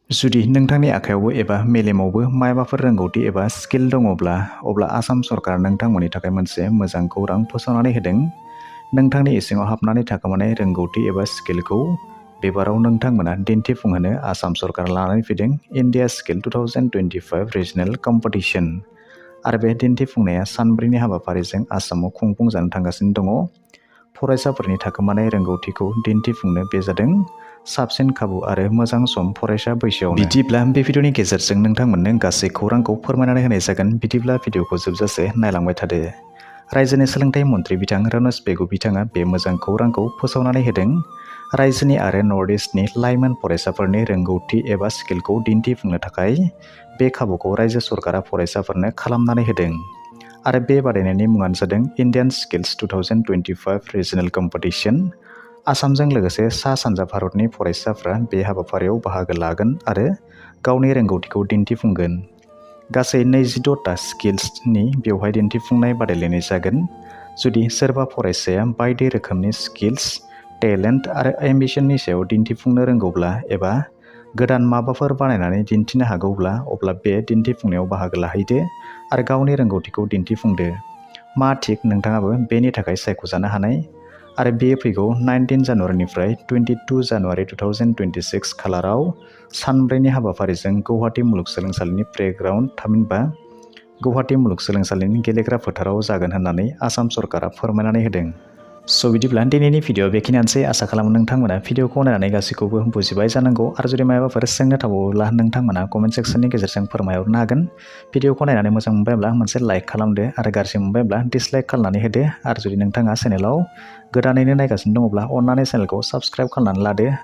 जुदि नोंथांनि आखायावबो एबा मेलेमावबो मायबाफोर रोंगौथि एबा स्किल दङब्ला अब्ला आसाम सरकार नोंथांमोननि थाखाय मोनसे मोजां खौरां फोसावनानै होदों। नोंथांनि इसिङाव हाबनानै थाखोमानाय रोंगौथि एबा स्किलखौ बेबाराव नोंथांमोना दिन्थिफुंहोनो आसाम सरकार लानानै फैदों इन्डिया स्किल 2025 रिजनेल कम्पिटिशन। आरो बे दिन्थिफुंनाया सानब्रैनि हाबाफारिजों आसामाव खुंफुंजानो थांगासिनो दङ। फरायसाफोरनि थाखोमानाय रोंगौथिखौ दिन्थिफुंनो बे जादों साबसिन खाबु आरो मोजां सम फरायसा बैसोआवनो। बिदिब्ला बे भिडिअनि गेजेरजों नोंथांमोननो गासै खौरांखौ फोरमायनानै होनाय जागोन। बिदिब्ला भिडिअखौ जोबजासे नायलांबाय थादो। रायजोनि सोलोंथाइ मन्त्रि बिथां रमेश बेगु बिथाङा बे मोजां खौरांखौ फोसावनानै होदों। रायजोनि आरो नर्थ इस्टनि लाइमोन फरायसाफोरनि रोंगौथि एबा स्किलखौ दिन्थिफुंनो थाखाय बे खाबुखौ रायजो सरकारा फरायसाफोरनो खालामनानै होदों। आरो बे बादायनायनि मुङानो जादों IndiaSkills 2025 रिजनेल कम्पिटिशन। आसामजों लोगोसे सा सानजा भारतनि फरायसाफ्रा बे हाबाफारियाव बाहागो लागोन आरो गावनि रोंगौथिखौ दिन्थिफुंगोन। गासै 26टा स्किल्सनि बेवहाय दिन्थिफुंनाय बादायलायनाय जागोन। जुदि सोरबा फरायसाया बायदि रोखोमनि स्किल्स, टेलेन्ट आरो एम्बिशननि सायाव दिन्थिफुंनो रोंगौब्ला एबा गोदान माबाफोर बानायनानै दिन्थिनो हागौब्ला अब्ला बे दिन्थिफुंनायाव बाहागो लाहैदो आरो गावनि रोंगौथिखौ दिन्थिफुंदो। मा थिग नोंथाङाबो बेनि थाखाय सायख'जानो हानाय। आरो बेयो फैगौ 19 जानुवारिनिफ्राय 22 जानुवारि 2026 खालाराव सानब्रैनि हाबाफारिजों गुवाहाटी मुलुगसोलोंसालिनि प्लेग्राउन्ड थामहिनबा गुवाहाटी मुलुगसोलोंसालिनि गेलेग्रा फोथाराव जागोन होननानै आसाम सरकारा फोरमायनानै होदों। बिदिब्ला दिनैनि भिडिअ बेखिनियानोसै। आसा खालामो नोंथांमोना भिडिअखौ नायनानै गासैखौबो बुजिबाय जानांगौ। आरो जुदि माबाफोर सोंनो थाबावोब्ला नोंथांमोना कमेन्ट सेक्सननि गेजेरजों फोरमायहरनो हागोन। भिडिअखौ नायनानै मोजां मोनबायब्ला मोनसे लाइक खालामदो आरो गाज्रि मोनबायब्ला डिसलाइक खालामनानै होदो। आरो जुदि नोंथाङा चेनेलाव गोदानैनो नायगासिनो दङब्ला अन्नानै चेनेलखौ साबस्क्राइब खालामनानै लादो